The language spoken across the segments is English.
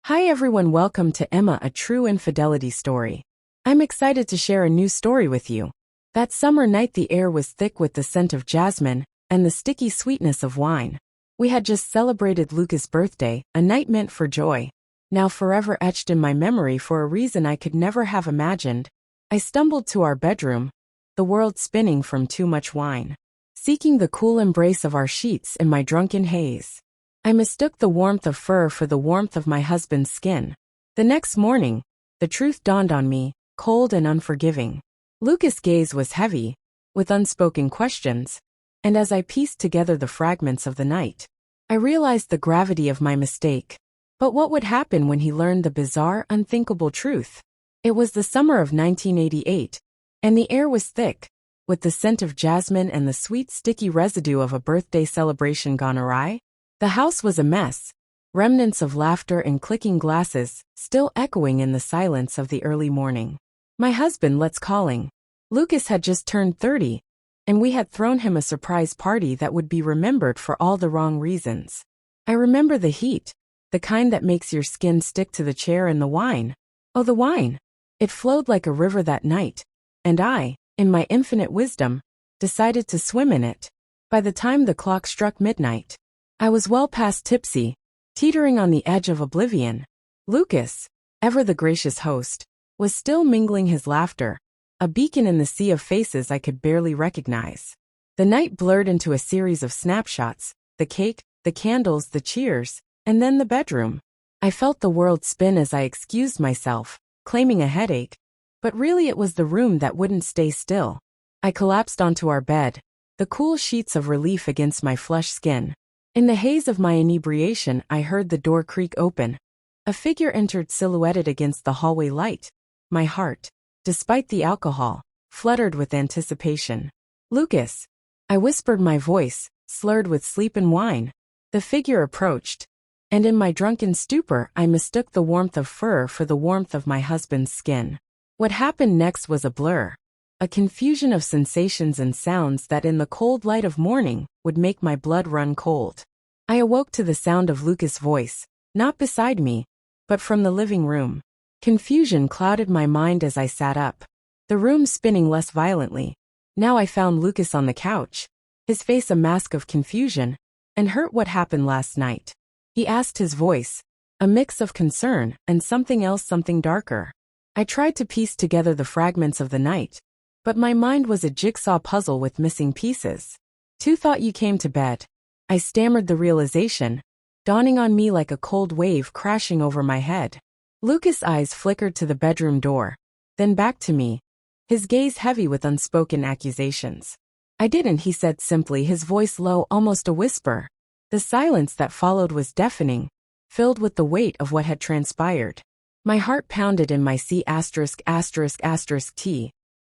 Hi everyone, welcome to Emma, a true infidelity story. I'm excited to share a new story with you. That summer night the air was thick with the scent of jasmine and the sticky sweetness of wine. We had just celebrated Lucas' birthday, a night meant for joy. Now forever etched in my memory for a reason I could never have imagined. I stumbled to our bedroom, the world spinning from too much wine, seeking the cool embrace of our sheets in my drunken haze. I mistook the warmth of fur for the warmth of my husband's skin. The next morning, the truth dawned on me, cold and unforgiving. Lucas' gaze was heavy, with unspoken questions, and as I pieced together the fragments of the night, I realized the gravity of my mistake. But what would happen when he learned the bizarre, unthinkable truth? It was the summer of 1988, and the air was thick, with the scent of jasmine and the sweet, sticky residue of a birthday celebration gone awry. The house was a mess, remnants of laughter and clicking glasses still echoing in the silence of the early morning. My husband was calling. Lucas had just turned 30, and we had thrown him a surprise party that would be remembered for all the wrong reasons. I remember the heat, the kind that makes your skin stick to the chair, and the wine. Oh, the wine! It flowed like a river that night, and I, in my infinite wisdom, decided to swim in it. By the time the clock struck midnight, I was well past tipsy, teetering on the edge of oblivion. Lucas, ever the gracious host, was still mingling his laughter, a beacon in the sea of faces I could barely recognize. The night blurred into a series of snapshots, the cake, the candles, the cheers, and then the bedroom. I felt the world spin as I excused myself, claiming a headache, but really it was the room that wouldn't stay still. I collapsed onto our bed, the cool sheets of relief against my flushed skin. In the haze of my inebriation, I heard the door creak open. A figure entered silhouetted against the hallway light. My heart, despite the alcohol, fluttered with anticipation. Lucas, I whispered, my voice slurred with sleep and wine. The figure approached, and in my drunken stupor I mistook the warmth of fur for the warmth of my husband's skin. What happened next was a blur, a confusion of sensations and sounds that in the cold light of morning would make my blood run cold. I awoke to the sound of Lucas' voice, not beside me, but from the living room. Confusion clouded my mind as I sat up, the room spinning less violently. Now I found Lucas on the couch, his face a mask of confusion and hurt. What happened last night? He asked, his voice a mix of concern and something else, something darker. I tried to piece together the fragments of the night, but my mind was a jigsaw puzzle with missing pieces. Thought you came to bed. I stammered, the realization dawning on me like a cold wave crashing over my head. Lucas' eyes flickered to the bedroom door, then back to me, his gaze heavy with unspoken accusations. I didn't, he said simply, his voice low, almost a whisper. The silence that followed was deafening, filled with the weight of what had transpired. My heart pounded in my C*******T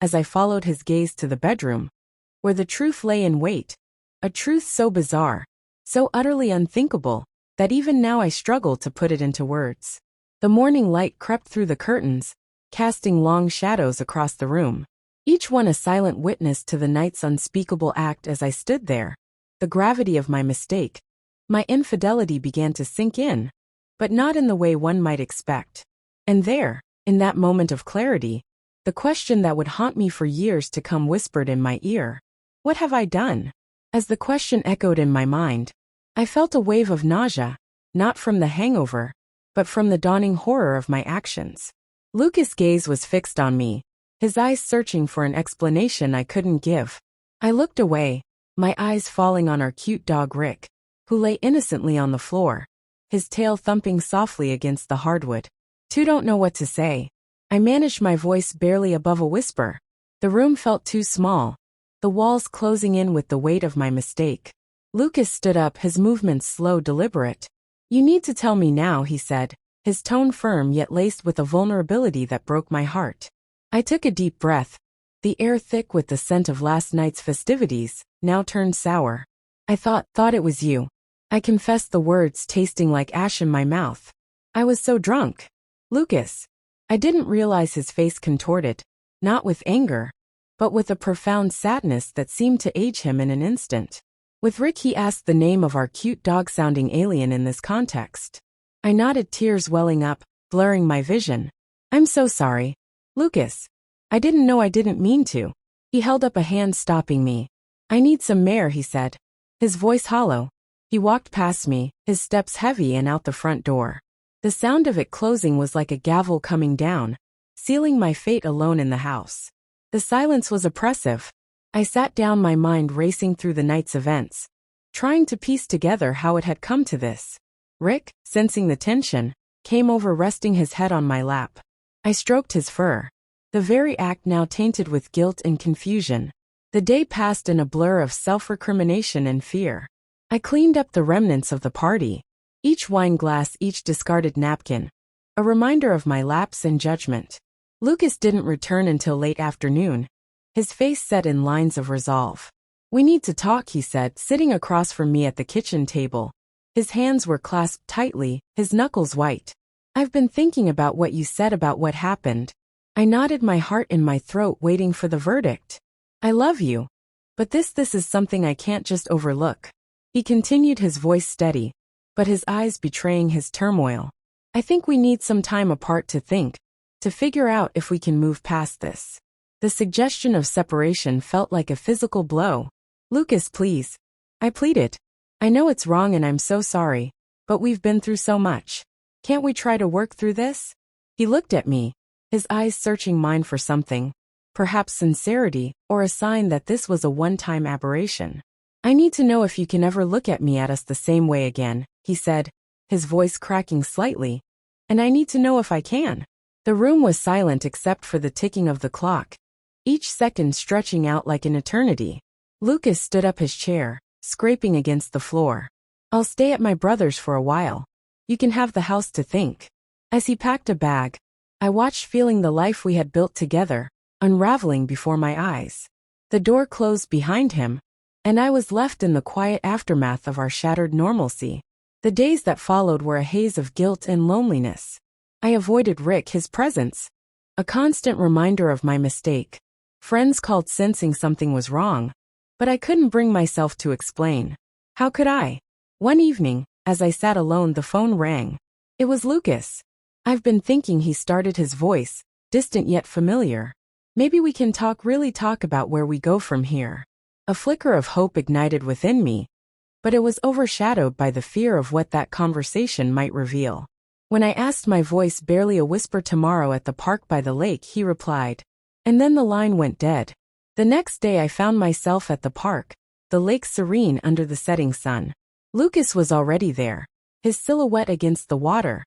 as I followed his gaze to the bedroom, where the truth lay in wait. A truth so bizarre, so utterly unthinkable, that even now I struggle to put it into words. The morning light crept through the curtains, casting long shadows across the room, each one a silent witness to the night's unspeakable act. As I stood there, the gravity of my mistake, my infidelity, began to sink in, but not in the way one might expect. And there, in that moment of clarity, the question that would haunt me for years to come whispered in my ear. What have I done? As the question echoed in my mind, I felt a wave of nausea, not from the hangover, but from the dawning horror of my actions. Lucas' gaze was fixed on me, his eyes searching for an explanation I couldn't give. I looked away, my eyes falling on our cute dog Rick, who lay innocently on the floor, his tail thumping softly against the hardwood. Don't know what to say. I managed my voice barely above a whisper. The room felt too small, the walls closing in with the weight of my mistake. Lucas stood up, his movements slow, deliberate. You need to tell me now, he said, his tone firm yet laced with a vulnerability that broke my heart. I took a deep breath, the air thick with the scent of last night's festivities, now turned sour. I thought it was you. I confessed, the words tasting like ash in my mouth. I was so drunk. Lucas. I didn't realize his face contorted, not with anger, but with a profound sadness that seemed to age him in an instant. With Rick, he asked the name of our cute dog, sounding alien in this context. I nodded, tears welling up, blurring my vision. I'm so sorry. Lucas. I didn't know, I didn't mean to. He held up a hand, stopping me. I need some mare, he said, his voice hollow. He walked past me, his steps heavy, and out the front door. The sound of it closing was like a gavel coming down, sealing my fate alone in the house. The silence was oppressive. I sat down, my mind racing through the night's events, trying to piece together how it had come to this. Rick, sensing the tension, came over, resting his head on my lap. I stroked his fur. The very act now tainted with guilt and confusion. The day passed in a blur of self-recrimination and fear. I cleaned up the remnants of the party. Each wine glass, each discarded napkin. A reminder of my lapse in judgment. Lucas didn't return until late afternoon. His face set in lines of resolve. We need to talk, he said, sitting across from me at the kitchen table. His hands were clasped tightly, his knuckles white. I've been thinking about what you said, about what happened. I nodded, my heart in my throat, waiting for the verdict. I love you. But this is something I can't just overlook. He continued, his voice steady, but his eyes betraying his turmoil. I think we need some time apart to think, to figure out if we can move past this. The suggestion of separation felt like a physical blow. Lucas, please. I pleaded. I know it's wrong and I'm so sorry, but we've been through so much. Can't we try to work through this? He looked at me, his eyes searching mine for something, perhaps sincerity, or a sign that this was a one-time aberration. I need to know if you can ever look at me, at us the same way again, he said, his voice cracking slightly. And I need to know if I can. The room was silent except for the ticking of the clock, each second stretching out like an eternity. Lucas stood up, his chair scraping against the floor. I'll stay at my brother's for a while. You can have the house to think. As he packed a bag, I watched, feeling the life we had built together unraveling before my eyes. The door closed behind him, and I was left in the quiet aftermath of our shattered normalcy. The days that followed were a haze of guilt and loneliness. I avoided Rick, his presence, a constant reminder of my mistake. Friends called, sensing something was wrong, but I couldn't bring myself to explain. How could I? One evening, as I sat alone, the phone rang. It was Lucas. I've been thinking, he started, his voice distant yet familiar. Maybe we can talk, really talk about where we go from here. A flicker of hope ignited within me, but it was overshadowed by the fear of what that conversation might reveal. When I asked, my voice barely a whisper, tomorrow at the park by the lake, he replied. And then the line went dead. The next day I found myself at the park, the lake serene under the setting sun. Lucas was already there, his silhouette against the water,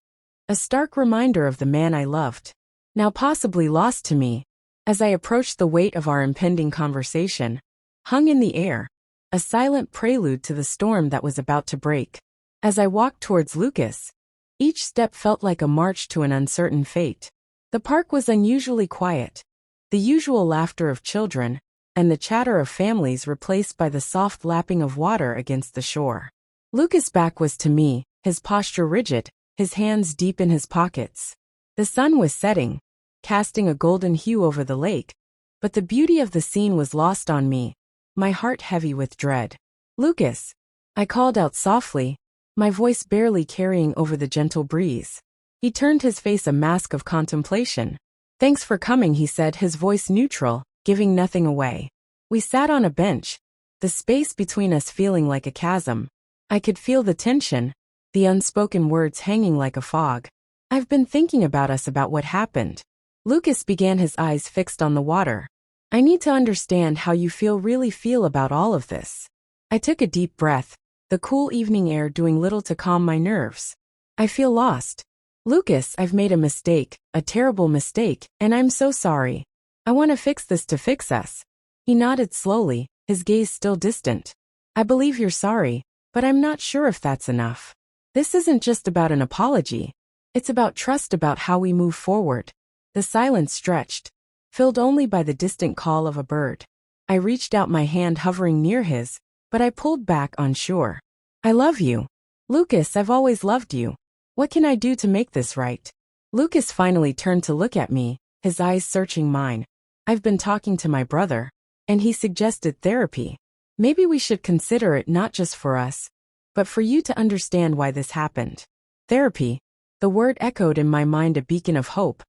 a stark reminder of the man I loved, now possibly lost to me. As I approached, the weight of our impending conversation hung in the air, a silent prelude to the storm that was about to break. As I walked towards Lucas, each step felt like a march to an uncertain fate. The park was unusually quiet, the usual laughter of children, and the chatter of families replaced by the soft lapping of water against the shore. Lucas' back was to me, his posture rigid, his hands deep in his pockets. The sun was setting, casting a golden hue over the lake, but the beauty of the scene was lost on me, my heart heavy with dread. Lucas, I called out softly, my voice barely carrying over the gentle breeze. He turned, his face a mask of contemplation. Thanks for coming, he said, his voice neutral, giving nothing away. We sat on a bench, the space between us feeling like a chasm. I could feel the tension, the unspoken words hanging like a fog. I've been thinking about us, about what happened. Lucas began, his eyes fixed on the water. I need to understand how you really feel about all of this. I took a deep breath, the cool evening air doing little to calm my nerves. I feel lost. Lucas, I've made a mistake, a terrible mistake, and I'm so sorry. I want to fix this, to fix us. He nodded slowly, his gaze still distant. I believe you're sorry, but I'm not sure if that's enough. This isn't just about an apology. It's about trust, about how we move forward. The silence stretched, filled only by the distant call of a bird. I reached out, my hand hovering near his, but I pulled back, unsure. I love you. Lucas, I've always loved you. What can I do to make this right? Lucas finally turned to look at me, his eyes searching mine. I've been talking to my brother, and he suggested therapy. Maybe we should consider it, not just for us, but for you to understand why this happened. Therapy, The word echoed in my mind, a beacon of hope,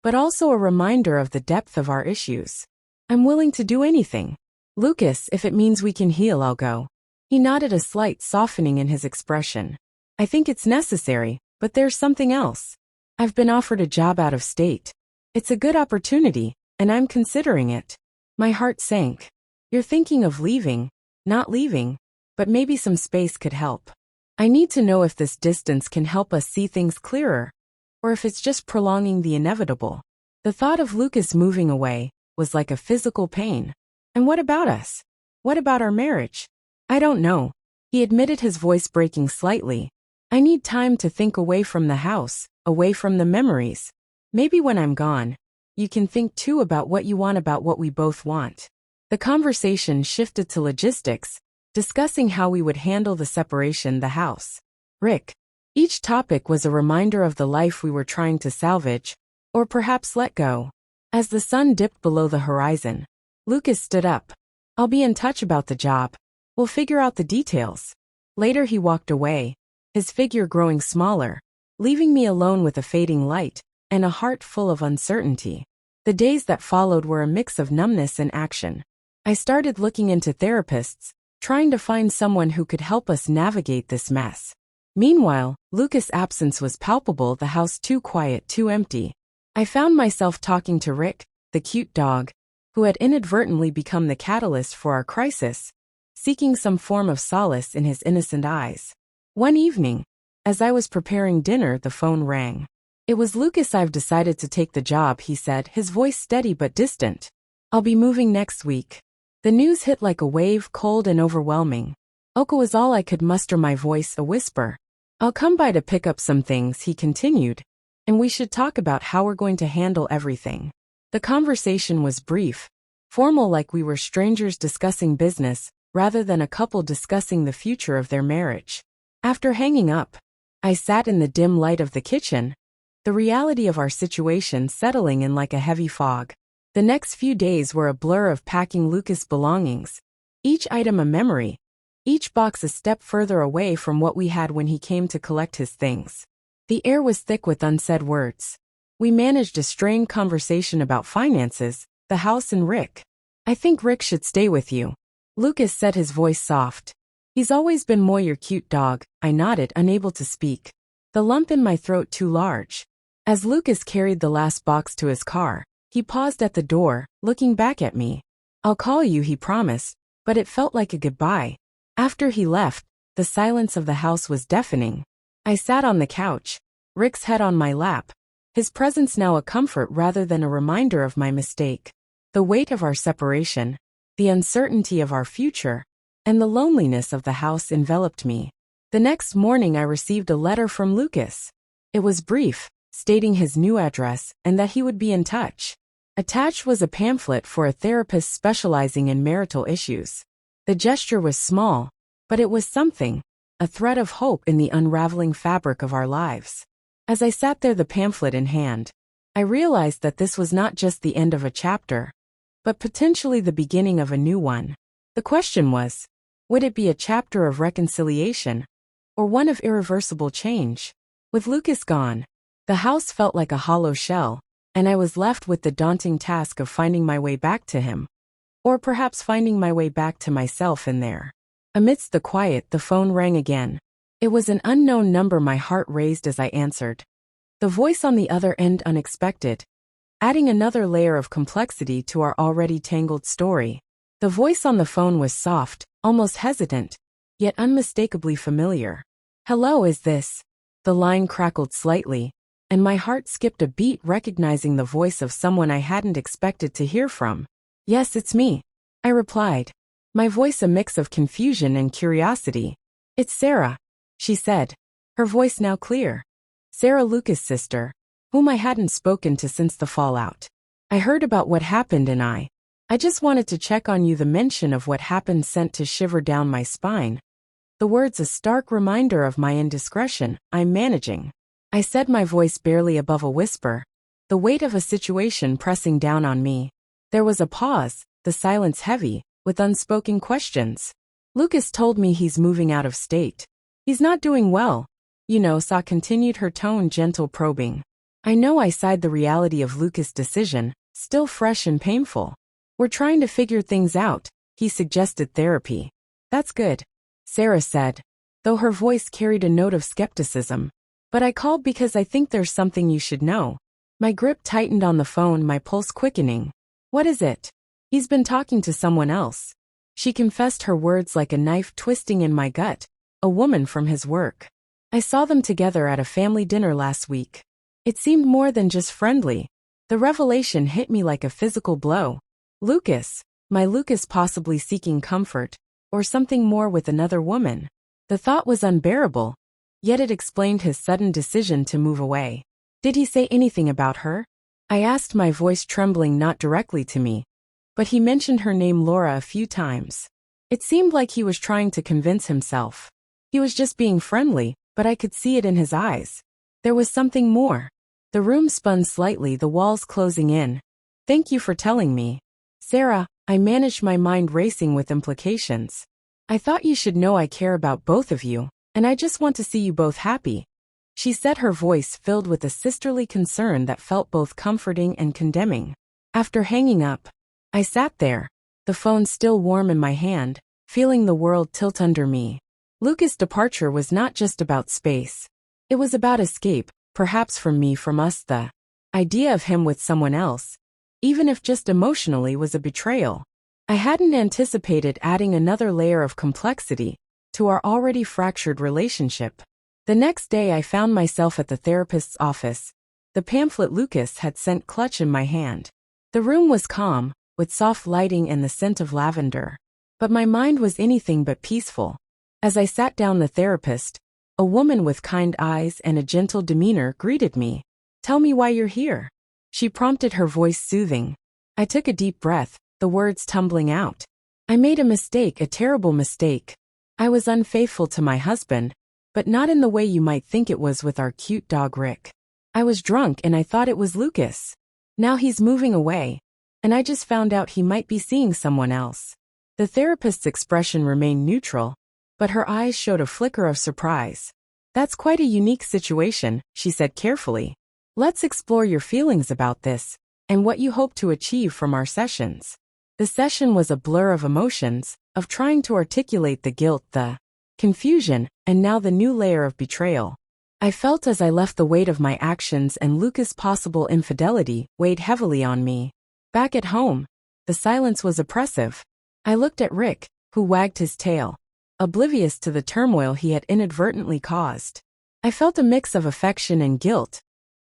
but also a reminder of the depth of our issues. I'm willing to do anything. Lucas, if it means we can heal, I'll go. He nodded, a slight softening in his expression. I think it's necessary, but there's something else. I've been offered a job out of state. It's a good opportunity, and I'm considering it. My heart sank. You're thinking of leaving, not leaving, but maybe some space could help. I need to know if this distance can help us see things clearer, or if it's just prolonging the inevitable. The thought of Lucas moving away was like a physical pain. And what about us? What about our marriage? I don't know, he admitted, his voice breaking slightly. I need time to think, away from the house, away from the memories. Maybe when I'm gone, you can think too about what you want, about what we both want. The conversation shifted to logistics, discussing how we would handle the separation, the house, Rick. Each topic was a reminder of the life we were trying to salvage, or perhaps let go. As the sun dipped below the horizon, Lucas stood up. I'll be in touch about the job. We'll figure out the details. Later he walked away, his figure growing smaller, leaving me alone with a fading light and a heart full of uncertainty. The days that followed were a mix of numbness and action. I started looking into therapists, trying to find someone who could help us navigate this mess. Meanwhile, Lucas' absence was palpable, the house too quiet, too empty. I found myself talking to Rick, the cute dog, who had inadvertently become the catalyst for our crisis, seeking some form of solace in his innocent eyes. One evening, as I was preparing dinner, the phone rang. It was Lucas. I've decided to take the job, he said, his voice steady but distant. I'll be moving next week. The news hit like a wave, cold and overwhelming. Okay was all I could muster, my voice a whisper. I'll come by to pick up some things, he continued, and we should talk about how we're going to handle everything. The conversation was brief, formal, like we were strangers discussing business, rather than a couple discussing the future of their marriage. After hanging up, I sat in the dim light of the kitchen, the reality of our situation settling in like a heavy fog. The next few days were a blur of packing Lucas' belongings, each item a memory, each box a step further away from what we had when he came to collect his things. The air was thick with unsaid words. We managed a strained conversation about finances, the house and Rick. I think Rick should stay with you, Lucas said, his voice soft. He's always been more your cute dog, I nodded, unable to speak. The lump in my throat too large. As Lucas carried the last box to his car, he paused at the door, looking back at me. I'll call you, he promised, but it felt like a goodbye. After he left, the silence of the house was deafening. I sat on the couch, Rick's head on my lap, his presence now a comfort rather than a reminder of my mistake. The weight of our separation, the uncertainty of our future, and the loneliness of the house enveloped me. The next morning I received a letter from Lucas. It was brief, stating his new address and that he would be in touch. Attached was a pamphlet for a therapist specializing in marital issues. The gesture was small, but it was something, a thread of hope in the unraveling fabric of our lives. As I sat there, the pamphlet in hand, I realized that this was not just the end of a chapter, but potentially the beginning of a new one. The question was, would it be a chapter of reconciliation, or one of irreversible change? With Lucas gone, the house felt like a hollow shell, and I was left with the daunting task of finding my way back to him. Or perhaps finding my way back to myself in there. Amidst the quiet, the phone rang again. It was an unknown number. My heart raised as I answered. The voice on the other end unexpected, adding another layer of complexity to our already tangled story. The voice on the phone was soft, almost hesitant, yet unmistakably familiar. Hello, is this? The line crackled slightly, and my heart skipped a beat, recognizing the voice of someone I hadn't expected to hear from. Yes, it's me, I replied, my voice a mix of confusion and curiosity. It's Sarah, she said, her voice now clear. Sarah, Lucas' sister, whom I hadn't spoken to since the fallout. I heard about what happened and I just wanted to check on you. The mention of what happened sent a shiver down my spine. The words a stark reminder of my indiscretion. I'm managing, I said, my voice barely above a whisper, the weight of a situation pressing down on me. There was a pause, the silence heavy, with unspoken questions. Lucas told me he's moving out of state. He's not doing well. Sa continued, her tone gentle, probing. I know, I sighed, the reality of Lucas' decision, still fresh and painful. We're trying to figure things out, he suggested therapy. That's good, Sarah said, though her voice carried a note of skepticism. But I called because I think there's something you should know. My grip tightened on the phone, my pulse quickening. What is it? He's been talking to someone else. She confessed, her words like a knife twisting in my gut. A woman from his work. I saw them together at a family dinner last week. It seemed more than just friendly. The revelation hit me like a physical blow. Lucas, my Lucas, possibly seeking comfort, or something more with another woman. The thought was unbearable, yet it explained his sudden decision to move away. Did he say anything about her? I asked, my voice trembling, not directly to me. But he mentioned her name, Laura, a few times. It seemed like he was trying to convince himself. He was just being friendly, but I could see it in his eyes. There was something more. The room spun slightly, the walls closing in. Thank you for telling me, Sarah, I managed, my mind racing with implications. I thought you should know I care about both of you, and I just want to see you both happy. She said, her voice filled with a sisterly concern that felt both comforting and condemning. After hanging up, I sat there, the phone still warm in my hand, feeling the world tilt under me. Lucas' departure was not just about space. It was about escape, perhaps from me, from us. The idea of him with someone else, even if just emotionally, was a betrayal. I hadn't anticipated adding another layer of complexity to our already fractured relationship. The next day I found myself at the therapist's office, the pamphlet Lucas had sent clutch in my hand. The room was calm, with soft lighting and the scent of lavender. But my mind was anything but peaceful. As I sat down, the therapist, a woman with kind eyes and a gentle demeanor, greeted me. Tell me why you're here, she prompted, her voice soothing. I took a deep breath, the words tumbling out. I made a mistake, a terrible mistake. I was unfaithful to my husband, but not in the way you might think it was with our cute dog Rick. I was drunk and I thought it was Lucas. Now he's moving away, and I just found out he might be seeing someone else. The therapist's expression remained neutral, but her eyes showed a flicker of surprise. That's quite a unique situation, she said carefully. Let's explore your feelings about this, and what you hope to achieve from our sessions. The session was a blur of emotions, of trying to articulate the guilt, the confusion, and now the new layer of betrayal. I felt as I left the weight of my actions and Lucas' possible infidelity weighed heavily on me. Back at home, the silence was oppressive. I looked at Rick, who wagged his tail, oblivious to the turmoil he had inadvertently caused. I felt a mix of affection and guilt,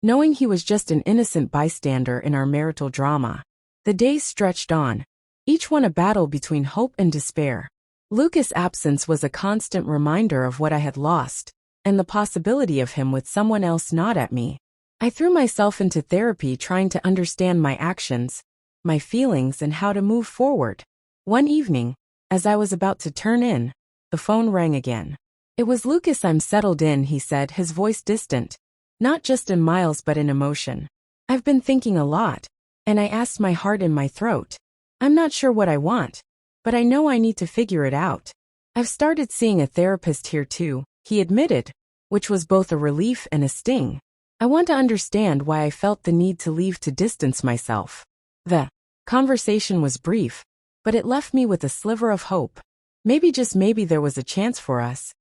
knowing he was just an innocent bystander in our marital drama. The days stretched on, each one a battle between hope and despair. Lucas' absence was a constant reminder of what I had lost, and the possibility of him with someone else not at me. I threw myself into therapy, trying to understand my actions, my feelings, and how to move forward. One evening, as I was about to turn in, the phone rang again. It was Lucas. I'm settled in, he said, his voice distant, not just in miles but in emotion. I've been thinking a lot, and I asked, my heart in my throat. I'm not sure what I want, but I know I need to figure it out. I've started seeing a therapist here too, he admitted, which was both a relief and a sting. I want to understand why I felt the need to leave, to distance myself. The conversation was brief, but it left me with a sliver of hope. Maybe, just maybe, there was a chance for us.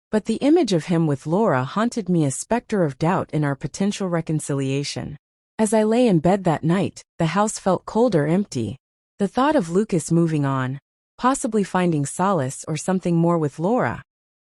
But the image of him with Laura haunted me, a specter of doubt in our potential reconciliation. As I lay in bed that night, the house felt colder, empty. The thought of Lucas moving on, possibly finding solace or something more with Laura,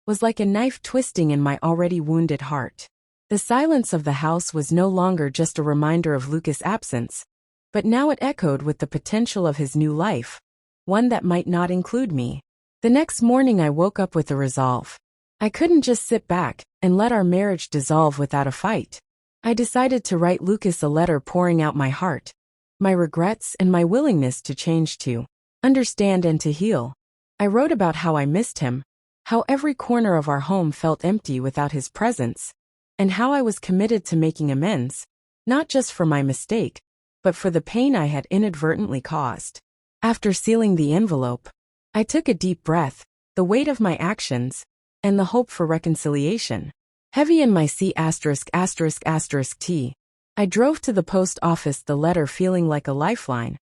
was like a knife twisting in my already wounded heart. The silence of the house was no longer just a reminder of Lucas' absence, but now it echoed with the potential of his new life, one that might not include me. The next morning I woke up with a resolve. I couldn't just sit back and let our marriage dissolve without a fight. I decided to write Lucas a letter, pouring out my heart, my regrets, and my willingness to change, to understand and to heal. I wrote about how I missed him, how every corner of our home felt empty without his presence, and how I was committed to making amends, not just for my mistake, but for the pain I had inadvertently caused. After sealing the envelope, I took a deep breath, the weight of my actions, and the hope for reconciliation, Heavy in my seat *****T. I drove to the post office, the letter feeling like a lifeline.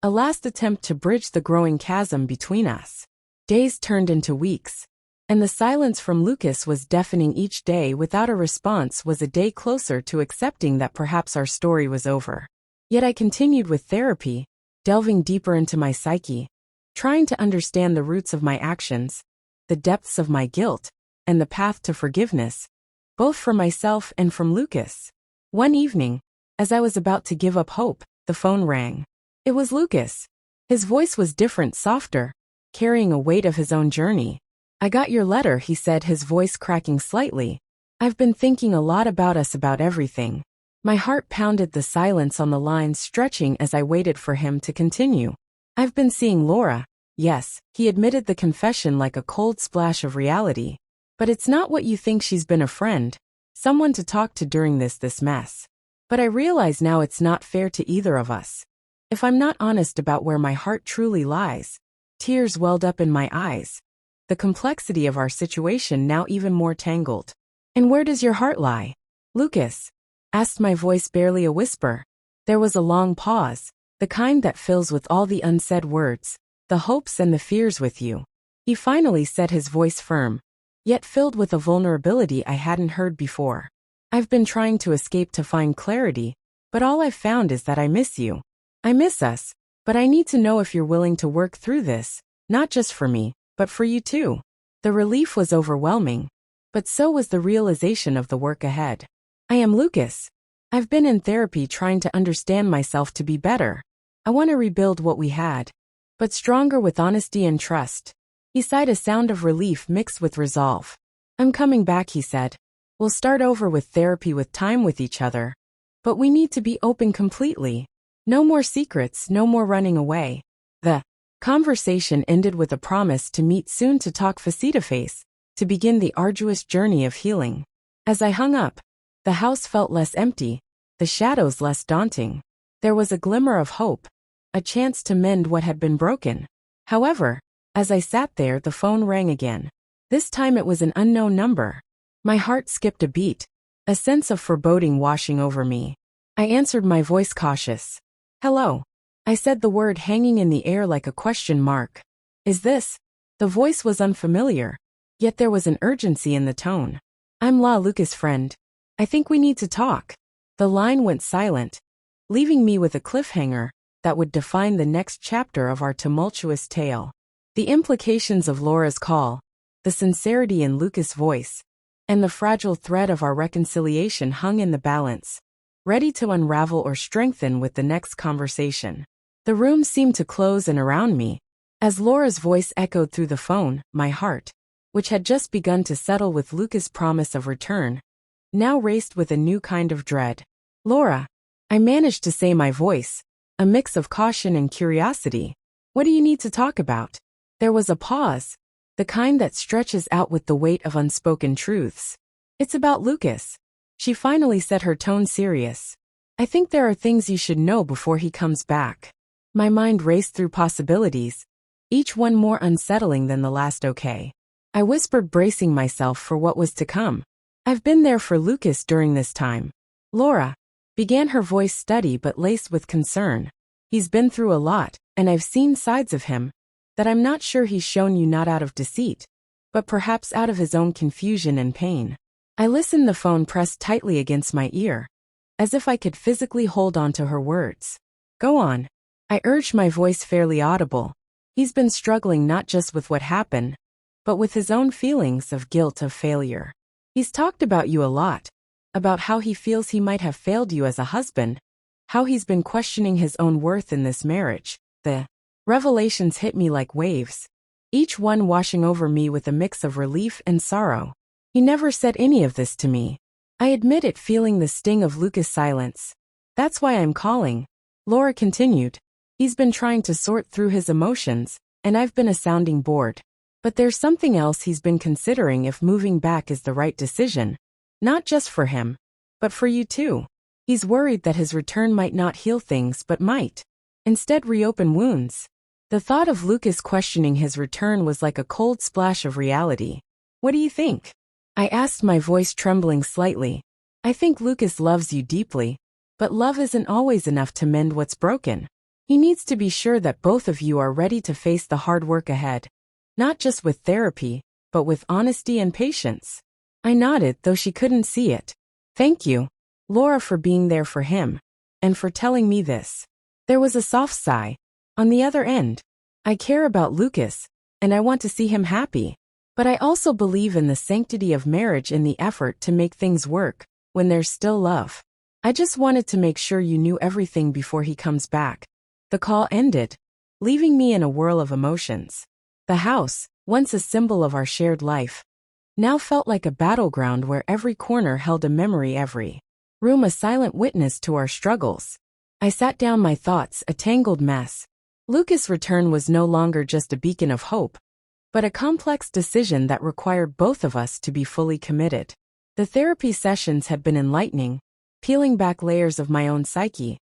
A last attempt to bridge the growing chasm between us. Days turned into weeks. And the silence from Lucas was deafening. Each day without a response was a day closer to accepting that perhaps our story was over. Yet I continued with therapy, delving deeper into my psyche, trying to understand the roots of my actions, the depths of my guilt, and the path to forgiveness, both for myself and from Lucas. One evening, as I was about to give up hope, the phone rang. It was Lucas. His voice was different, softer, carrying a weight of his own journey. "I got your letter," he said, his voice cracking slightly. "I've been thinking a lot about us, about everything." My heart pounded, the silence on the line stretching as I waited for him to continue. "I've been seeing Laura." "Yes," he admitted, the confession like a cold splash of reality. "But it's not what you think. She's been a friend, someone to talk to during this mess. But I realize now it's not fair to either of us. If I'm not honest about where my heart truly lies." Tears welled up in my eyes. The complexity of our situation now even more tangled. "And where does your heart lie, Lucas?" asked my voice, barely a whisper. There was a long pause, the kind that fills with all the unsaid words, the hopes and the fears with you. He finally said, his voice firm, yet filled with a vulnerability I hadn't heard before. "I've been trying to escape to find clarity, but all I've found is that I miss you. I miss us, but I need to know if you're willing to work through this, not just for me, but for you too." The relief was overwhelming, but so was the realization of the work ahead. "I am Lucas. I've been in therapy trying to understand myself to be better. I want to rebuild what we had, but stronger, with honesty and trust." He sighed, a sound of relief mixed with resolve. "I'm coming back," he said. "We'll start over with therapy, with time with each other. But we need to be open completely. No more secrets, no more running away." The conversation ended with a promise to meet soon, to talk face-to-face, to begin the arduous journey of healing. As I hung up, the house felt less empty, the shadows less daunting. There was a glimmer of hope, a chance to mend what had been broken. However, as I sat there, the phone rang again. This time it was an unknown number. My heart skipped a beat, a sense of foreboding washing over me. I answered, my voice cautious. "Hello." I said, the word hanging in the air like a question mark. "Is this?" The voice was unfamiliar, yet there was an urgency in the tone. "I'm Lucas' friend. I think we need to talk." The line went silent, leaving me with a cliffhanger that would define the next chapter of our tumultuous tale. The implications of Laura's call, the sincerity in Lucas' voice, and the fragile thread of our reconciliation hung in the balance, ready to unravel or strengthen with the next conversation. The room seemed to close in around me, as Laura's voice echoed through the phone. My heart, which had just begun to settle with Lucas' promise of return, now raced with a new kind of dread. "Laura," I managed to say, my voice a mix of caution and curiosity. "What do you need to talk about?" There was a pause, the kind that stretches out with the weight of unspoken truths. "It's about Lucas," she finally said, her tone serious. "I think there are things you should know before he comes back." My mind raced through possibilities, each one more unsettling than the last. "Okay," I whispered, bracing myself for what was to come. "I've been there for Lucas during this time." "Laura," began, her voice steady but laced with concern. "He's been through a lot, and I've seen sides of him that I'm not sure he's shown you, not out of deceit, but perhaps out of his own confusion and pain." I listened, the phone pressed tightly against my ear, as if I could physically hold on to her words. "Go on," I urged, my voice fairly audible. "He's been struggling not just with what happened, but with his own feelings of guilt, of failure. He's talked about you a lot, about how he feels he might have failed you as a husband, how he's been questioning his own worth in this marriage." The revelations hit me like waves, each one washing over me with a mix of relief and sorrow. "He never said any of this to me," I admitted, feeling the sting of Lucas' silence. "That's why I'm calling," Laura continued. "He's been trying to sort through his emotions, and I've been a sounding board. But there's something else he's been considering, if moving back is the right decision. Not just for him, but for you too. He's worried that his return might not heal things, but might instead reopen wounds." The thought of Lucas questioning his return was like a cold splash of reality. "What do you think?" I asked, my voice trembling slightly. I think Lucas loves you deeply, but love isn't always enough to mend what's broken. He needs to be sure that both of you are ready to face the hard work ahead. Not just with therapy, but with honesty and patience. I nodded, though she couldn't see it. Thank you, Laura, for being there for him, and for telling me this. There was a soft sigh. On the other end, I care about Lucas, and I want to see him happy. But I also believe in the sanctity of marriage and the effort to make things work when there's still love. I just wanted to make sure you knew everything before he comes back. The call ended, leaving me in a whirl of emotions. The house, once a symbol of our shared life, now felt like a battleground where every corner held a memory, every room a silent witness to our struggles. I sat down, my thoughts a tangled mess. Lucas' return was no longer just a beacon of hope, but a complex decision that required both of us to be fully committed. The therapy sessions had been enlightening, peeling back layers of my own psyche,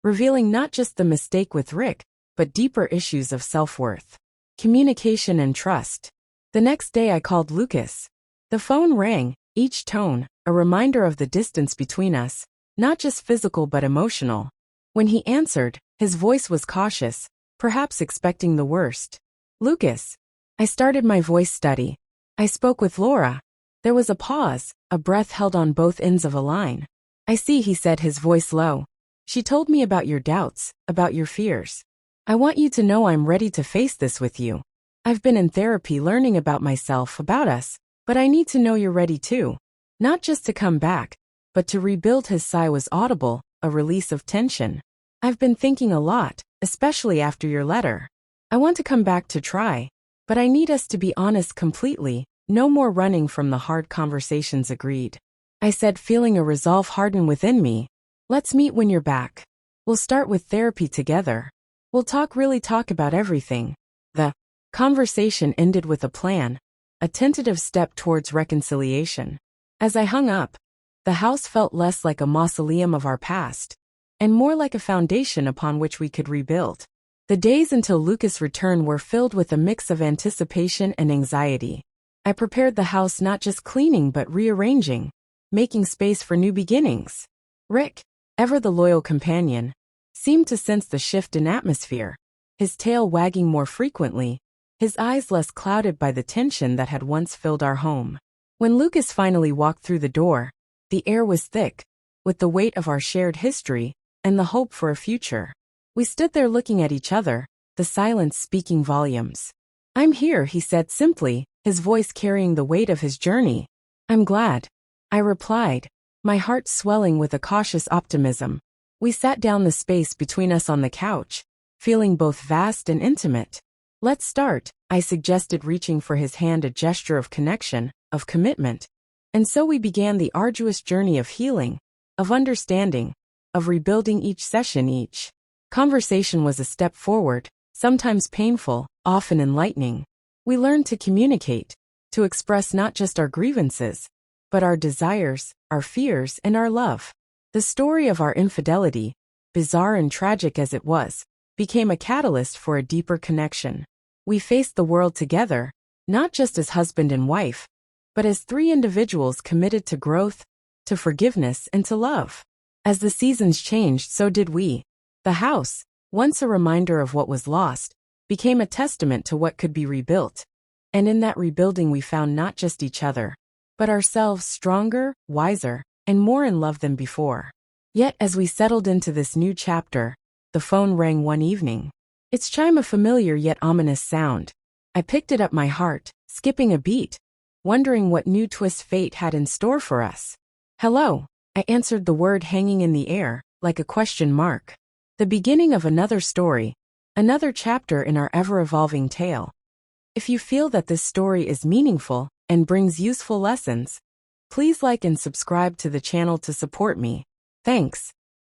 revealing not just the mistake with Rick, but deeper issues of self-worth, communication, and trust. The next day I called Lucas. The phone rang, each tone a reminder of the distance between us, not just physical but emotional. When he answered, his voice was cautious, perhaps expecting the worst. Lucas. I started, my voice steady. I spoke with Laura. There was a pause, a breath held on both ends of a line. I see, he said, his voice low. She told me about your doubts, about your fears. I want you to know I'm ready to face this with you. I've been in therapy learning about myself, about us, but I need to know you're ready too. Not just to come back, but to rebuild. His sigh was audible, a release of tension. I've been thinking a lot, especially after your letter. I want to come back to try, but I need us to be honest completely, no more running from the hard conversations. Agreed, I said, feeling a resolve harden within me. Let's meet when you're back. We'll start with therapy together. We'll really talk about everything. The conversation ended with a plan, a tentative step towards reconciliation. As I hung up, the house felt less like a mausoleum of our past, and more like a foundation upon which we could rebuild. The days until Lucas' return were filled with a mix of anticipation and anxiety. I prepared the house, not just cleaning but rearranging, making space for new beginnings. Rick, ever the loyal companion, seemed to sense the shift in atmosphere, his tail wagging more frequently, his eyes less clouded by the tension that had once filled our home. When Lucas finally walked through the door, the air was thick, with the weight of our shared history and the hope for a future. We stood there looking at each other, the silence speaking volumes. I'm here, he said simply, his voice carrying the weight of his journey. I'm glad, I replied, my heart swelling with a cautious optimism. We sat down, the space between us on the couch, feeling both vast and intimate. Let's start, I suggested, reaching for his hand, a gesture of connection, of commitment. And so we began the arduous journey of healing, of understanding, of rebuilding. Each session, each conversation was a step forward, sometimes painful, often enlightening. We learned to communicate, to express not just our grievances, but our desires, our fears, and our love. The story of our infidelity, bizarre and tragic as it was, became a catalyst for a deeper connection. We faced the world together, not just as husband and wife, but as three individuals committed to growth, to forgiveness, and to love. As the seasons changed, so did we. The house, once a reminder of what was lost, became a testament to what could be rebuilt. And in that rebuilding we found not just each other, but ourselves, stronger, wiser, and more in love than before. Yet as we settled into this new chapter, the phone rang one evening. Its chime, a familiar yet ominous sound. I picked it up, my heart skipping a beat, wondering what new twist fate had in store for us. Hello, I answered, the word hanging in the air, like a question mark. The beginning of another story, another chapter in our ever-evolving tale. If you feel that this story is meaningful and brings useful lessons, please like and subscribe to the channel to support me. Thanks.